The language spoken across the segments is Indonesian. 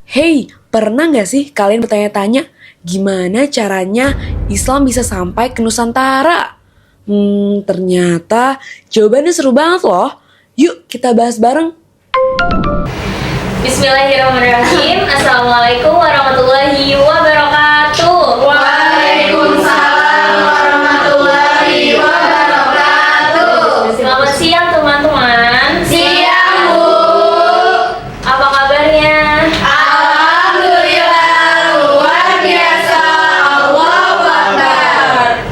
Hey, pernah nggak sih kalian bertanya-tanya gimana caranya Islam bisa sampai ke Nusantara? Ternyata jawabannya seru banget loh. Yuk kita bahas bareng. Bismillahirrahmanirrahim. Assalamualaikum warahmatullahi wabarakatuh. Waalaikumsalam warahmatullahi wabarakatuh. Selamat siang teman-teman. Siang, Bu. Apa kabarnya? Alhamdulillah luar biasa. Allahu Akbar.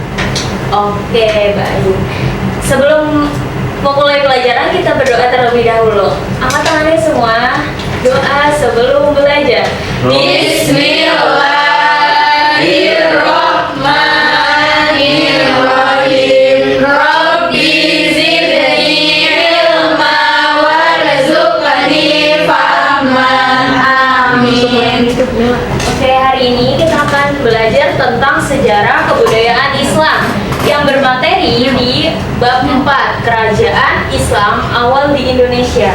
Oke, baik. Sebelum memulai pelajaran kita berdoa terlebih dahulu. Angkat tangannya semua. Doa sebelum belajar. Bismillahirrahmanirrahim. Rabbi zidni ilma warzuqni fahman. Amin. Oke, hari ini kita akan belajar tentang sejarah kebudayaan Islam yang bermateri di bab 4, Kerajaan Islam Awal di Indonesia.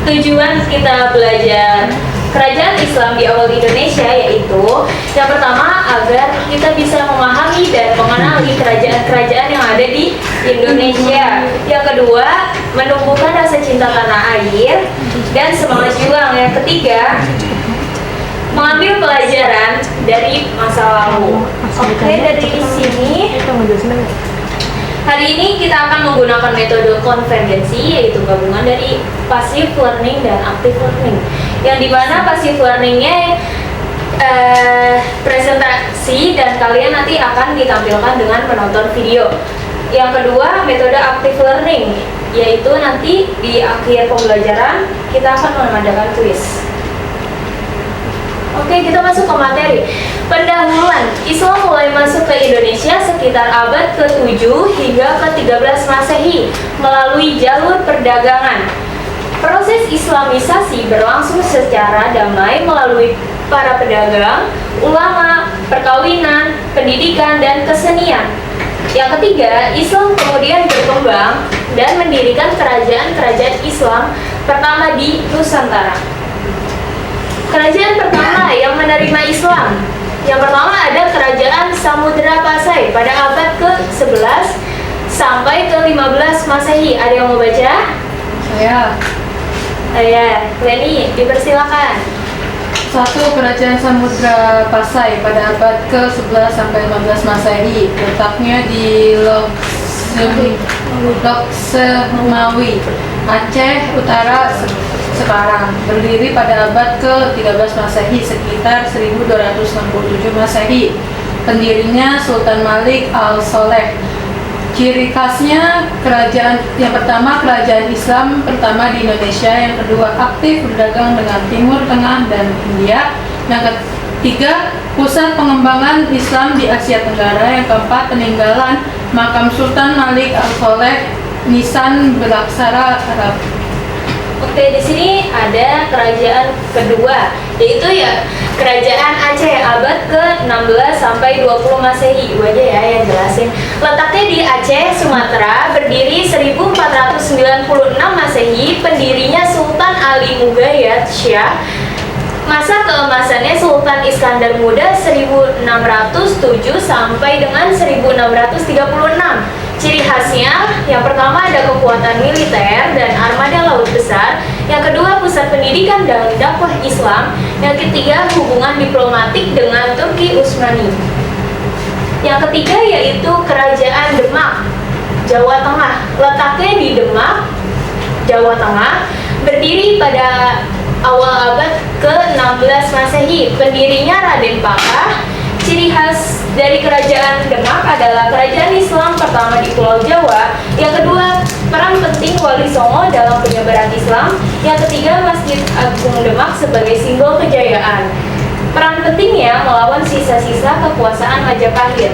Tujuan kita belajar kerajaan Islam di awal di Indonesia yaitu yang pertama agar kita bisa memahami dan mengenali kerajaan-kerajaan yang ada di Indonesia. Yang kedua, menumbuhkan rasa cinta tanah air dan semangat juang. Yang ketiga, mengambil pelajaran dari masa lalu. Oke, dari sini hari ini kita akan menggunakan metode konvergensi, yaitu gabungan dari passive learning dan active learning. Yang dimana passive learningnya presentasi dan kalian nanti akan ditampilkan dengan menonton video. Yang kedua, metode active learning, yaitu nanti di akhir pembelajaran kita akan mengadakan kuis. Oke, kita masuk ke materi. Pendahuluan, Islam mulai masuk ke Indonesia sekitar abad ke-7 hingga ke-13 Masehi melalui jalur perdagangan. Proses Islamisasi berlangsung secara damai melalui para pedagang, ulama, perkawinan, pendidikan, dan kesenian. Yang ketiga, Islam kemudian berkembang dan mendirikan kerajaan-kerajaan Islam pertama di Nusantara. Kerajaan pertama yang menerima Islam. Yang pertama ada Kerajaan Samudra Pasai pada abad ke-11 sampai ke-15 Masehi. Ada yang mau baca? Saya. Leni, dipersilakan. 1. Kerajaan Samudra Pasai pada abad ke-11 sampai 15 Masehi. Letaknya di Loksemawi, Aceh Utara sekarang. Berdiri pada abad ke-13 Masehi sekitar 1267 Masehi. Pendirinya Sultan Malik Al-Soleh. Ciri khasnya kerajaan yang pertama, kerajaan Islam pertama di Indonesia. Yang kedua, aktif berdagang dengan Timur Tengah dan India. Yang ketiga, pusat pengembangan Islam di Asia Tenggara. Yang keempat, peninggalan makam Sultan Malik Al-Soleh, Nisan Belaksara Arab. Oke, di sini ada kerajaan kedua, yaitu ya Kerajaan Aceh abad ke-16 sampai 20 Masehi. Ibu aja ya yang jelasin. Letaknya di Aceh, Sumatera, berdiri 1496 Masehi. Pendirinya Sultan Ali Mugayat Syah. Masa keemasannya Sultan Iskandar Muda 1607 sampai dengan 1636. Ciri khasnya, yang pertama ada kekuatan militer dan armada laut besar. Yang kedua, pusat pendidikan dan dakwah Islam. Yang ketiga, hubungan diplomatik dengan Turki Utsmani. Yang ketiga yaitu Kerajaan Demak, Jawa Tengah. Letaknya di Demak, Jawa Tengah. Berdiri pada awal abad ke-16 Masehi. Pendirinya Raden Pakah. Ciri khas dari Kerajaan Demak adalah kerajaan Islam pertama di Pulau Jawa. Yang kedua, peran penting Wali Songo dalam penyebaran Islam. Yang ketiga, Masjid Agung Demak sebagai simbol kejayaan. Peran pentingnya melawan sisa-sisa kekuasaan Majapahit.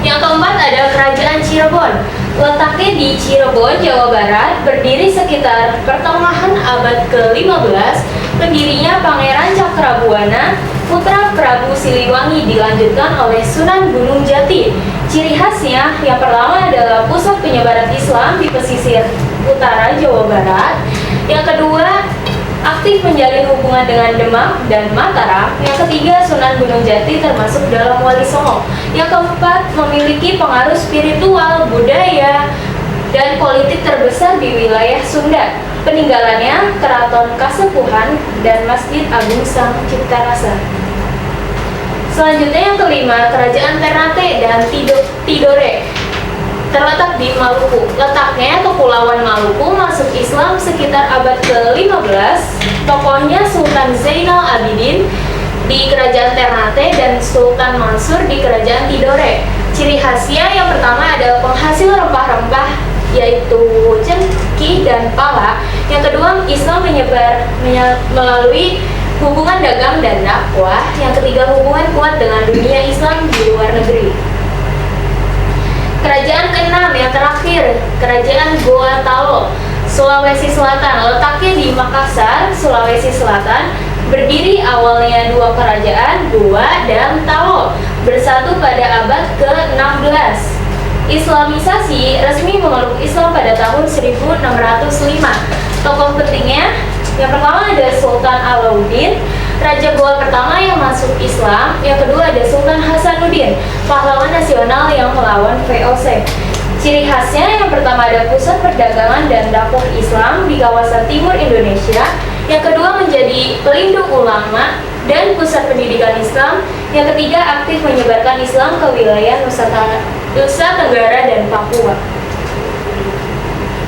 Yang keempat ada Kerajaan Cirebon. Letaknya di Cirebon, Jawa Barat, berdiri sekitar pertengahan abad ke-15. Pendirinya Pangeran Cakrabuana, putra Prabu Siliwangi, dilanjutkan oleh Sunan Gunung Jati. Ciri khasnya yang pertama adalah pusat penyebaran Islam di pesisir utara Jawa Barat. Yang kedua, aktif menjalin hubungan dengan Demak dan Mataram. Yang ketiga, Sunan Gunung Jati termasuk dalam Wali Songo. Yang keempat, memiliki pengaruh spiritual, budaya, dan politik terbesar di wilayah Sunda. Peninggalannya Keraton Kasepuhan dan Masjid Agung Sang Cipta Rasa. Selanjutnya yang kelima, Kerajaan Ternate dan Tidore terletak di Maluku. Letaknya Kepulauan Maluku masuk Islam sekitar abad ke-15. Tokohnya Sultan Zainal Abidin di Kerajaan Ternate dan Sultan Mansur di Kerajaan Tidore. Ciri khasnya yang pertama adalah penghasil rempah-rempah yaitu cengkih dan pala. Yang kedua, Islam menyebar melalui hubungan dagang dan dakwah. Yang ketiga, hubungan kuat dengan dunia Islam di luar negeri. Kerajaan keenam yang terakhir, Kerajaan Goa Talo, Sulawesi Selatan. Letaknya di Makassar, Sulawesi Selatan. Berdiri awalnya dua kerajaan, Goa dan Talo, bersatu pada abad ke-16. Islamisasi resmi memeluk Islam pada tahun 1605. Tokoh pentingnya yang pertama ada Sultan Alauddin, Raja Goa pertama yang masuk Islam. Yang kedua ada Sultan Hasanuddin, pahlawan nasional yang melawan VOC. Ciri khasnya yang pertama ada pusat perdagangan dan dakwah Islam di kawasan timur Indonesia. Yang kedua menjadi pelindung ulama dan pusat pendidikan Islam. Yang ketiga aktif menyebarkan Islam ke wilayah Nusa Tenggara dan Papua.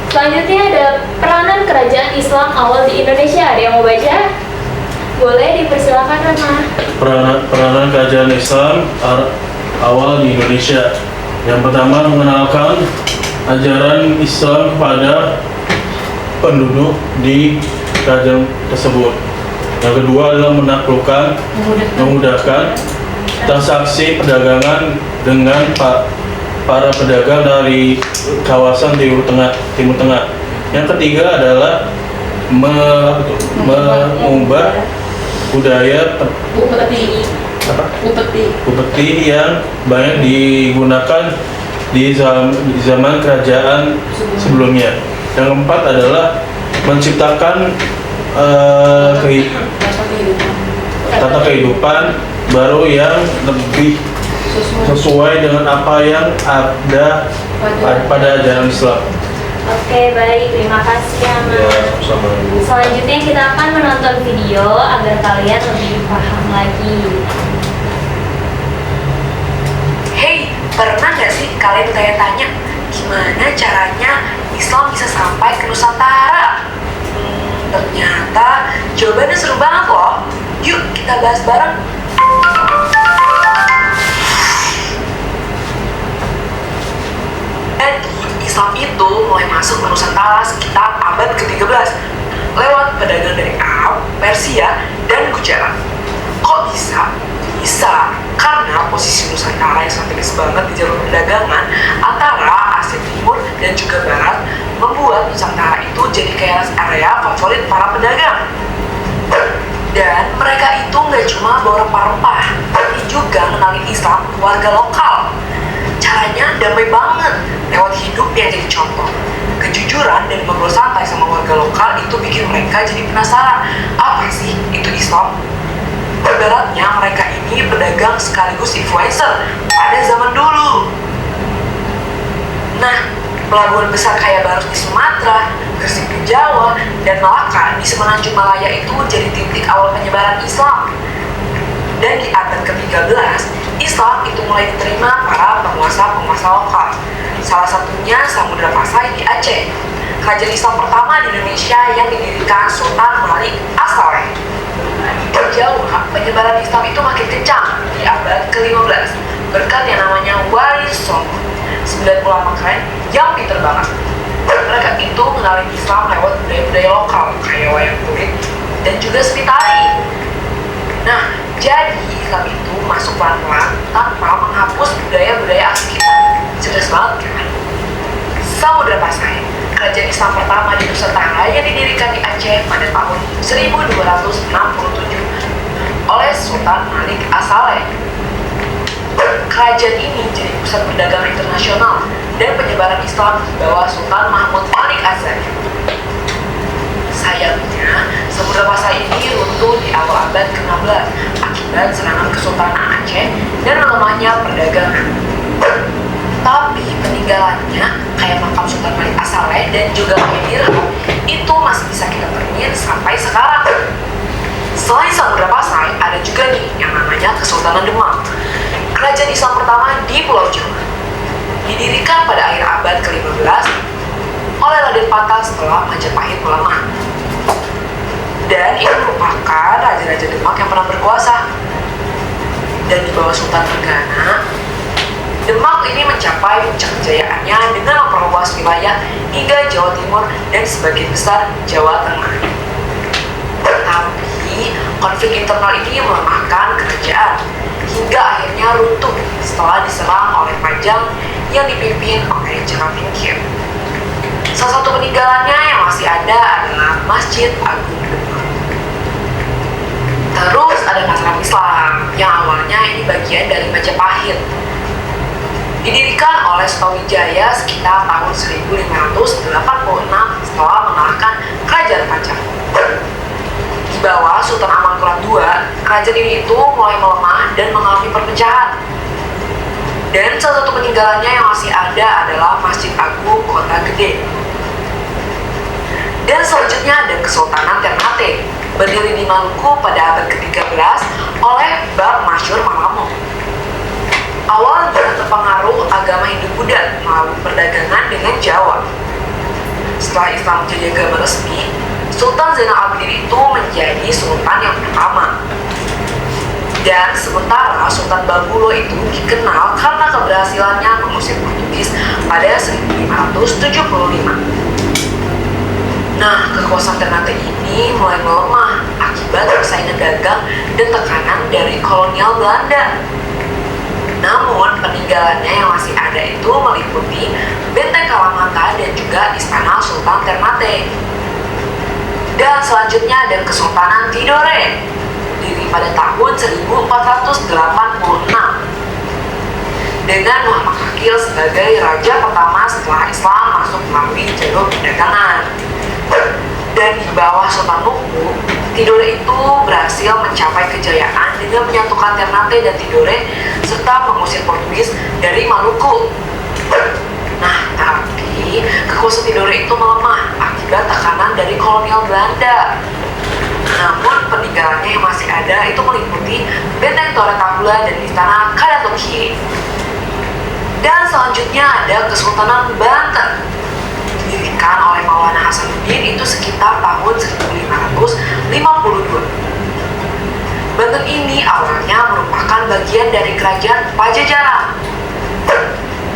Selanjutnya ada peranan kerajaan Islam awal di Indonesia. Ada yang mau baca? Boleh, dipersilakan Rana. Peranan kerajaan Islam awal di Indonesia. Yang pertama, mengenalkan ajaran Islam kepada penduduk di kerajaan tersebut. Yang kedua adalah memudahkan transaksi perdagangan dengan para pedagang dari kawasan Timur Tengah. Yang ketiga adalah mengubah budaya upeti yang banyak digunakan di zaman kerajaan sebelumnya. Yang keempat adalah menciptakan tata kehidupan baru yang lebih sesuai dengan apa yang ada pada ajaran Islam. Oke, baik. Terima kasih ya, Mas. Ya, sama. Selanjutnya kita akan menonton video agar kalian lebih paham lagi. Hey, pernah nggak sih kalian tanya-tanya gimana caranya Islam bisa sampai ke Nusantara? Ternyata jawabannya seru banget loh. Yuk kita bahas bareng. Jadi Islam itu mulai masuk ke Nusantara sekitar abad ke-13 lewat pedagang dari Arab, Persia, dan Gujarat. Kok bisa? Bisa, karena posisi Nusantara yang strategis banget di jalur perdagangan antara Asia Timur dan juga Barat membuat Nusantara itu jadi kayak rest area favorit para pedagang. Dan mereka itu nggak cuma bawa rempah-rempah, tapi juga kenalin Islam ke warga lokal. Caranya damai banget, lewat hidup yang jadi contoh. Kejujuran dan ngobrol santai sama warga lokal itu bikin mereka jadi penasaran, apa sih itu Islam? Ibaratnya mereka ini pedagang sekaligus influencer pada zaman dulu. Nah, pelabuhan besar kayak Barus di Sumatera, Gresik di Jawa, dan Malaka di Semenanjung Malaya itu jadi titik awal penyebaran Islam. Dan di abad ke-13, Islam itu mulai diterima para penguasa-penguasa lokal. Salah satunya Samudra Pasai di Aceh. Kerajaan Islam pertama di Indonesia yang didirikan Sultan Malik As-Saleh. Di Jawa, penyebaran Islam itu makin kencang di abad ke-15 berkat yang namanya Wali Songo, 9 ulama keren yang pinter banget. Mereka itu mengenalin Islam lewat budaya-budaya lokal kayak wayang kulit dan juga seni tari. Nah, jadi Islam itu masuk pelan-pelan tanpa menghapus budaya-budaya asli kita. Cerdas banget kan? Samudra Pasai, kerajaan Islam pertama di Nusantara yang didirikan di Aceh pada tahun 1267 oleh Sultan Malik As-Saleh. Kerajaan ini jadi pusat perdagangan internasional dan penyebaran Islam di bawah Sultan Mahmud Malik Az-Zakir. Sayangnya, Samudra Pasai ini runtuh di awal abad ke-16 akibat serangan Kesultanan Aceh dan melemahnya perdagangan. Tapi peninggalannya, kayak makam Sultan Malik As-Saleh dan juga Kiai Dirham, itu masih bisa kita temuin sampai sekarang. Selain Samudra Pasai, ada juga nih yang namanya Kesultanan Demak, kerajaan Islam pertama di Pulau Jawa. Didirikan pada akhir abad ke-15 oleh Raden Patah setelah Majapahit melemah. Dan ini merupakan raja-raja Demak yang pernah berkuasa. Dan di bawah Sultan Trenggana, Demak ini mencapai puncak kejayaannya dengan memperluas wilayah hingga Jawa Timur dan sebagian besar Jawa Tengah. Tetapi konflik internal ini melemahkan kerajaan hingga akhirnya runtuh setelah diserang oleh Pajang yang dipimpin oleh Jakavingkir. Salah satu peninggalannya yang masih ada adalah Masjid Agung Demak. Terus ada Mataram Islam yang awalnya ini bagian dari Majapahit. Didirikan oleh Sutawijaya sekitar tahun 1586 setelah mengalahkan Kerajaan Pajang. Di bawah Sultan Amangkurat II, kerajaan ini itu mulai melemah dan mengalami perpecahan. Dan salah satu peninggalannya yang masih ada adalah Masjid Agung Kota Gede. Dan selanjutnya ada Kesultanan Ternate, berdiri di Maluku pada abad ke-13 oleh Bab Masyur Malamo. Awalnya terpengaruh agama Hindu-Buddha melalui perdagangan dengan Jawa. Setelah Islam menjadi agama resmi, Sultan Zainal Abidin itu menjadi sultan yang pertama. Dan sementara Sultan Bagulo itu dikenal karena keberhasilannya mengusir Portugis pada 1575. Nah, kekuasaan Ternate ini mulai melemah akibat persaingan dagang dan tekanan dari kolonial Belanda. Namun, peninggalannya yang masih ada itu meliputi Benteng Kalamata dan juga Istana Sultan Ternate. Dan selanjutnya ada Kesultanan Tidore, diri pada tahun 1486 dengan Muhammad Akil sebagai raja pertama setelah Islam masuk melalui jalur perdagangan. Dan di bawah Sultan Nuku, Tidore itu berhasil mencapai kejayaan dengan menyatukan Ternate dan Tidore serta mengusir Portugis dari Maluku. Nah, tapi kekuasaan Tidore itu melemah akibat tekanan dari kolonial Belanda. Namun peninggalannya yang masih ada itu meliputi Benteng Tora Kabula dan Istana Kadatoki. Dan selanjutnya ada Kesultanan Banten, didirikan oleh Maulana Hasanuddin itu sekitar tahun 1552. Banten ini awalnya merupakan bagian dari kerajaan Pajajaran.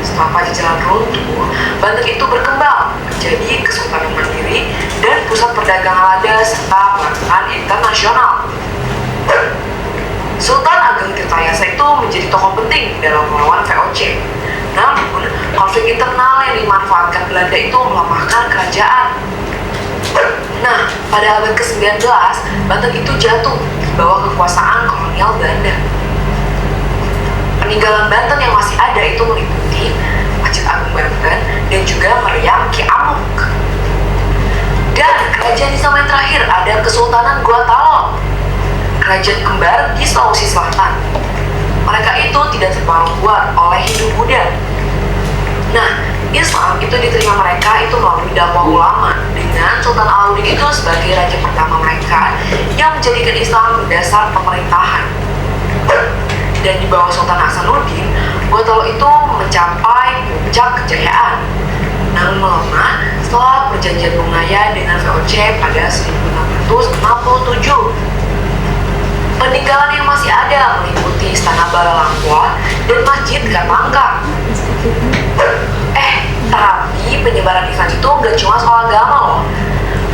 Setelah Pajajaran runtuh, Banten itu berkembang menjadi kesultanan mandiri dan pusat perdagangan lada serta pelabuhan internasional. Sultan Ageng Tirtayasa itu menjadi tokoh penting dalam melawan VOC. Namun, konflik internal yang dimanfaatkan Belanda itu melemahkan kerajaan. Nah, pada abad ke-19, Banten itu jatuh di bawah kekuasaan kolonial Belanda. Peninggalan Banten yang masih ada itu meliputi Masjid Agung Banten dan juga Meriam Ki Amuk. Dan kerajaan Islam yang terakhir ada Kesultanan Gua Talong, kerajaan kembar di Sulawesi Selatan. Mereka itu tidak terpengaruh kuat oleh Hindu-Buddha. Nah, Islam itu diterima mereka itu melalui dakwah ulama dengan Sultan Alauddin itu sebagai raja pertama mereka yang menjadikan Islam berdasar pemerintahan. Dan di bawah Sultan Hasanuddin, Gua Talong itu mencapai puncak kejayaan, namun melemah setelah perjanjian Bungaya dengan VOC pada 1667. Peninggalan yang masih ada meliputi Istana Balalangkwa dan Masjid Katangka. Tapi penyebaran Islam itu nggak cuma soal agama loh.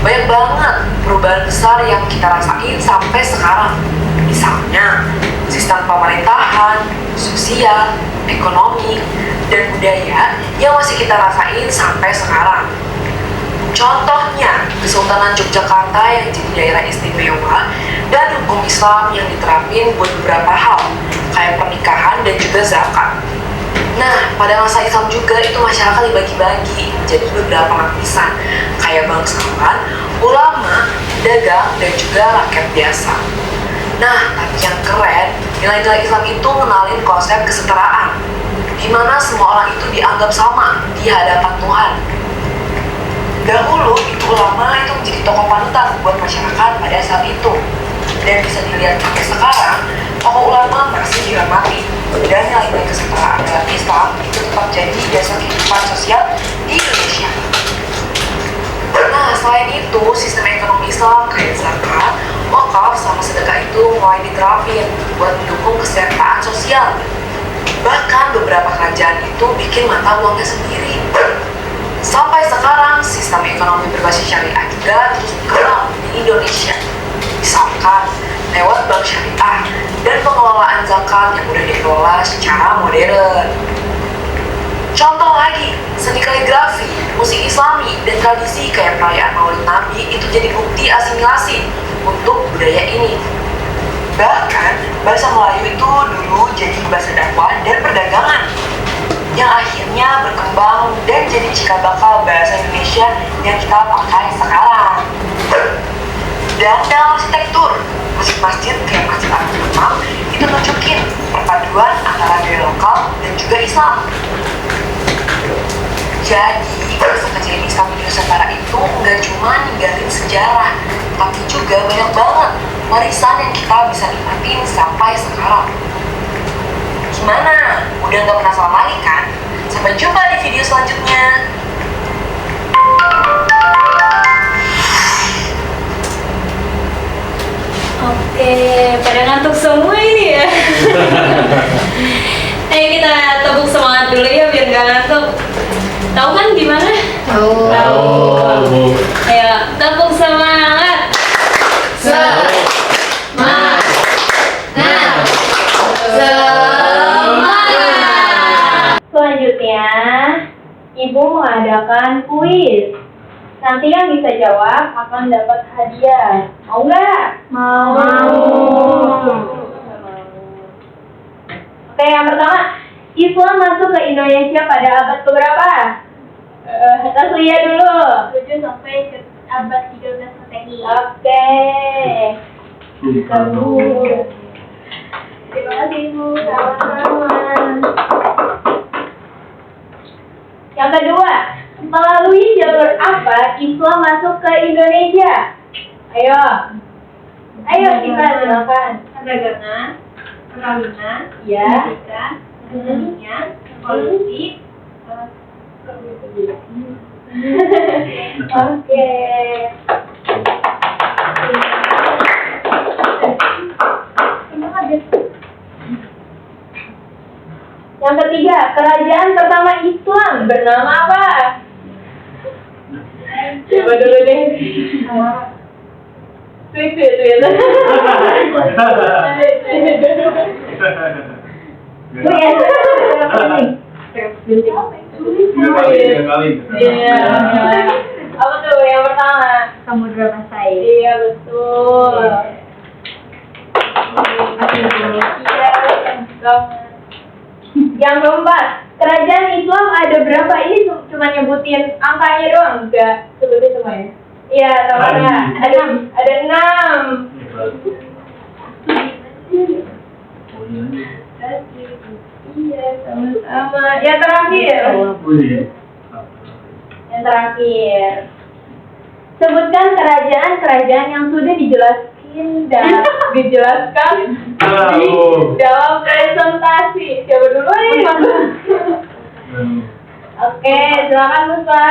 Banyak banget perubahan besar yang kita rasain sampai sekarang. Misalnya, sistem pemerintahan, sosial, ekonomi, dan budaya yang masih kita rasain sampai sekarang. Contohnya, Kesultanan Yogyakarta yang jadi daerah istimewa dan hukum Islam yang diterapin buat beberapa hal, kayak pernikahan dan juga zakat. Nah, pada masa Islam juga itu masyarakat dibagi-bagi menjadi beberapa lapisan, kayak bangsawan, ulama, dagang, dan juga rakyat biasa. Nah, tapi yang keren, nilai-nilai Islam itu ngenalin konsep kesetaraan, di mana semua orang itu dianggap sama di hadapan Tuhan. Dahulu, itu ulama itu menjadi tokoh panutan buat masyarakat pada saat itu. Dan bisa dilihat sampai sekarang, tokoh ulama masih dihormati. Dan nilai-nilai kesetaraan dalam Islam itu tetap jadi dasar kehidupan sosial di Indonesia. Nah, selain itu, sistem ekonomi Islam kayak zakat, wakaf, sama sedekah itu mulai diterapin buat mendukung kesejahteraan sosial. Bahkan beberapa kerajaan itu bikin mata uangnya sendiri. Sampai sekarang, sistem ekonomi berbasis syariah juga terus berkembang di Indonesia. Misalkan, lewat bank syariah dan pengelolaan zakat yang udah dikelola secara modern. Contoh lagi, seni kaligrafi, musik islami, dan tradisi kayak perayaan Maulid Nabi itu jadi bukti asimilasi untuk budaya ini. Bahkan, bahasa Melayu itu dulu jadi bahasa dakwah dan perdagangan, yang akhirnya berkembang dan jadi cikal bakal bahasa Indonesia yang kita pakai sekarang. Dan dalam arsitektur, masjid-masjid kayak Masjid Al-Haram itu nunjukin perpaduan antara budaya lokal dan juga Islam. Jadi, kisah kejadian Islam di Nusantara itu nggak cuma ninggalin sejarah, tapi juga banyak banget warisan yang kita bisa nikmatin sampai sekarang. Gimana? Udah nggak penasaran lagi kan? Sampai jumpa di video selanjutnya. Oke, pada ngantuk semua ini ya. Ayo kita tepuk semangat dulu ya biar gak ngantuk. Tahu kan di mana? Tahu. Ayo tepuk semangat. Semangat. Selanjutnya, Ibu mengadakan kuis. Nanti yang bisa jawab akan dapat hadiah. Mau nggak? Mau. Oke, yang pertama, Islam masuk ke Indonesia pada abad keberapa? Kita lihat dulu. 7 sampai ke abad 13 Masehi. Oke. Terima kasih Ibu. Sama-sama. Yang kedua, melalui jalur apa Islam masuk ke Indonesia? Ayo kita silakan. Perdagangan, perkawinan, pendidikan, kesenian, politik. Oke. Yang ketiga, kerajaan pertama Islam bernama apa? Coba dulu deh. Tweet. Apa tuh yang pertama? Samudra Pasai. Iya betul. Yang keempat, kerajaan Islam ada berapa? Ini cuma nyebutin angkanya doang, enggak sebutin semuanya. Iya, tambahnya ada 6. Iya, sama-sama. Yang terakhir. Yang terakhir. Sebutkan kerajaan-kerajaan yang sudah dijelaskan di dalam presentasi. Siapa dulu nih? Oke, silakan Puspa.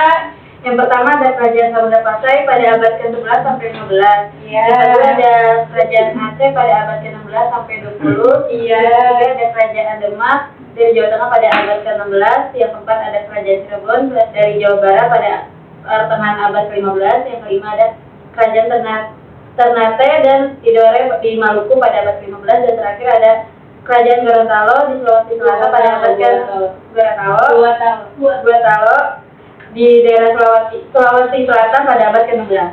Yang pertama ada Kerajaan Samudra Pasai pada abad ke-11 sampai 15. Iya. Yang kedua ada Kerajaan Aceh pada abad ke-16 sampai 20. Iya. Yang ketiga ada Kerajaan Demak dari Jawa Tengah pada abad ke-16. Yang keempat ada Kerajaan Cirebon dari Jawa Barat pada pertengahan abad ke-15. Yang kelima ada Kerajaan Ternate dan Tidore di Maluku pada abad ke-15. Dan terakhir ada Kerajaan Gorontalo di Sulawesi Selatan pada abad ke-Gorontalo di daerah Sulawesi Selatan pada abad ke-16.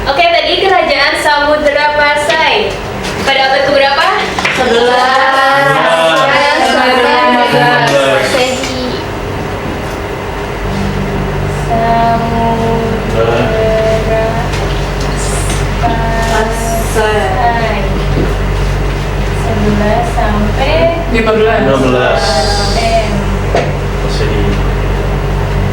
Oke, tadi kerajaan Samudra Pasai pada abad keberapa? 11. Samudra Pasai 11 sampai 15. Masih di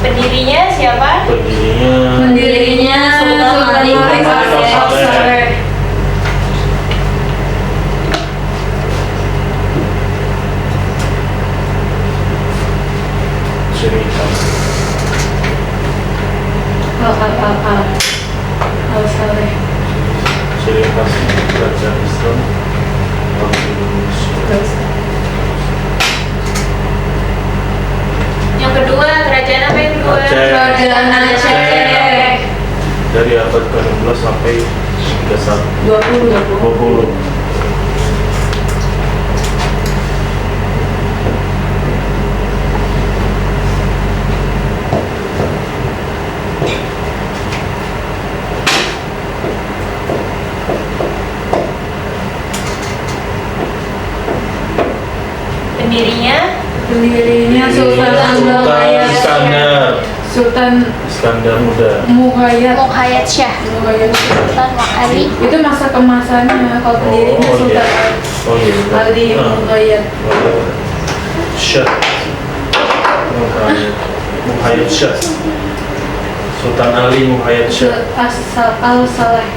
pendirinya siapa? Pendirinya Sultan Malik Saleh. Al Saleh. ciri khas kerajaan Islam waktu Indonesia. Yang kedua, kerajaan apa yang kedua? Aceh. Kerajaan Aceh. Dari abad ke-16 sampai 20. 20. Pendirinya Sultan Iskandar. Sultan Iskandar Muda. Muhayyad Syah. Sultan Ali. Itu masa kemasannya. Kalau pendirinya Oh, Sultan Oh iya. Ali Muhayyad. Syah. Muhayyad Syah. Sultan Ali Muhayyad Syah. Al Saleh.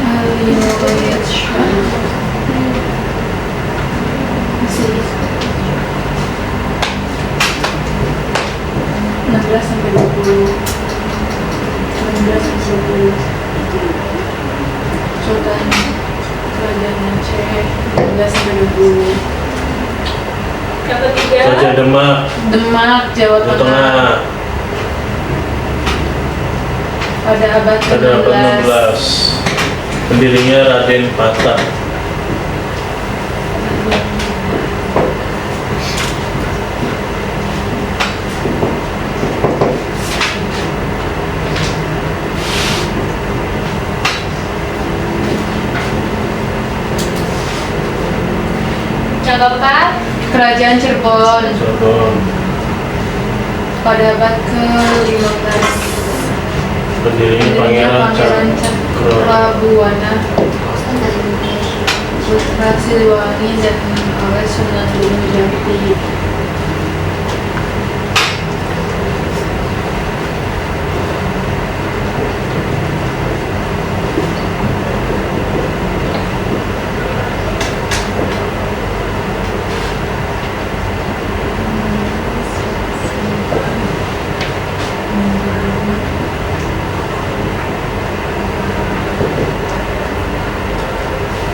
Ali Muhayyad Syah. Masih 16 sampai 20. 16 sampai 20. Sultan Kerajaan Aceh 16 sampai 20. Yang ketiga, Raja Demak. Demak, Jawa Jawa Tengah Tengah. pada abad Pada abad 16. Pendirinya Raden Patah. yang keempat, Kerajaan Cirebon Cirebon. pada abad ke-15. Pendirinya Pangeran Cakra. Prabuwana Putra Siliwangi dan oleh Sunan Gunung Jati.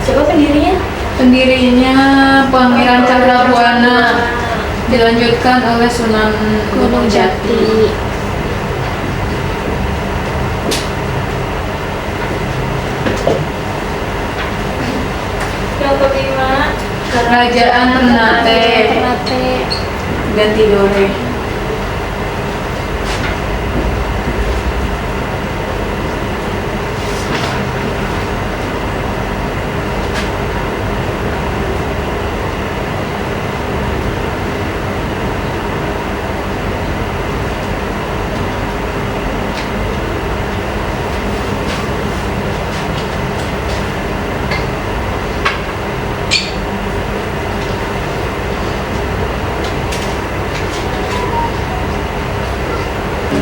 siapa pendirinya? Pendirinya Pangeran Cakrabuana, dilanjutkan oleh Sunan Gunung Jati. Yang kelima, Kerajaan Ternate dan Tidore.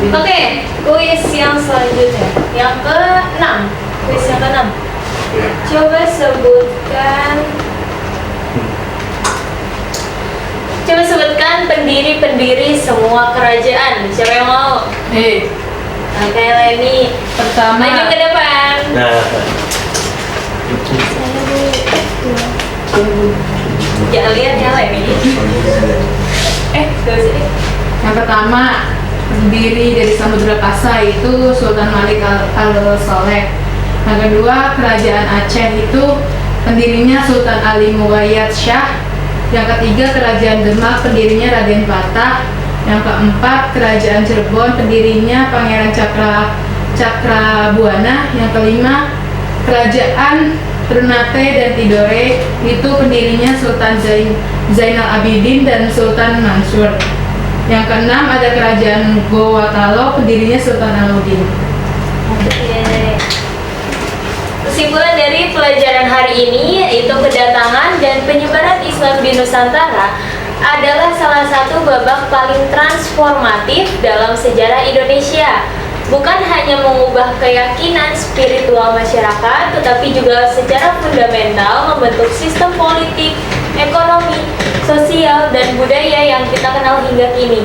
Oke, kuis yang selanjutnya. Yang ke-6. Kuis yang ke-6. Coba sebutkan pendiri-pendiri semua kerajaan. Siapa yang mau? Oke, Leni. Pertama, Maju ke depan. Nah, Jangan lihat ya, Leni. Gak usah deh. yang pertama terdiri dari Samudra Pasai, itu Sultan Malik al-Saleh. Yang kedua, kerajaan Aceh itu pendirinya Sultan Ali Muwayyad Shah. Yang ketiga, kerajaan Demak, pendirinya Raden Patah. Yang keempat, kerajaan Cirebon, pendirinya Pangeran Cakrabuana. Yang kelima, kerajaan Ternate dan Tidore, itu pendirinya Sultan Zainal Abidin dan Sultan Mansur. Yang keenam, ada kerajaan Gowatalo, pendirinya Sultan Alauddin. Oke. Kesimpulan dari pelajaran hari ini yaitu kedatangan dan penyebaran Islam di Nusantara adalah salah satu babak paling transformatif dalam sejarah Indonesia. Bukan hanya mengubah keyakinan spiritual masyarakat, tetapi juga secara fundamental membentuk sistem politik, ekonomi, sosial, dan budaya yang kita kenal hingga kini.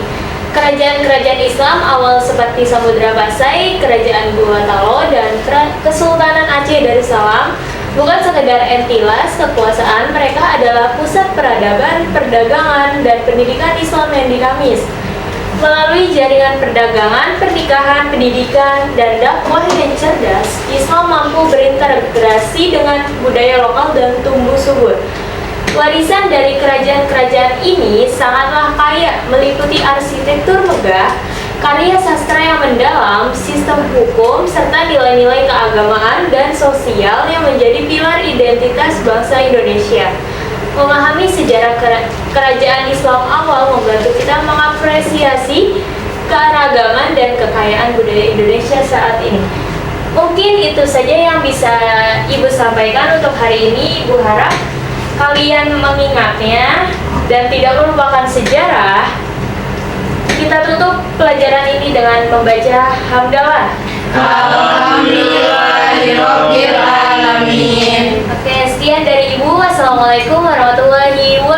Kerajaan-kerajaan Islam awal seperti Samudra Pasai, Kerajaan Gowatalo, dan Kesultanan Aceh Darussalam bukan sekedar entitas kekuasaan, mereka adalah pusat peradaban, perdagangan, dan pendidikan Islam yang dinamis. Melalui jaringan perdagangan, pernikahan, pendidikan, dan dakwah yang cerdas, Islam mampu berintegrasi dengan budaya lokal dan tumbuh subur. Warisan dari kerajaan-kerajaan ini sangatlah kaya, meliputi arsitektur megah, karya sastra yang mendalam, sistem hukum, serta nilai-nilai keagamaan dan sosial yang menjadi pilar identitas bangsa Indonesia. Memahami sejarah kerajaan Islam awal membantu kita mengapresiasi keragaman dan kekayaan budaya Indonesia saat ini. Mungkin itu saja yang bisa Ibu sampaikan untuk hari ini. Ibu harap kalian mengingatnya dan tidak melupakan sejarah. Kita tutup pelajaran ini dengan membaca hamdalah. Alhamdulillahirobbilalamin. Oke, sekian dari Ibu. Wassalamualaikum warahmatullahi wabarakatuh.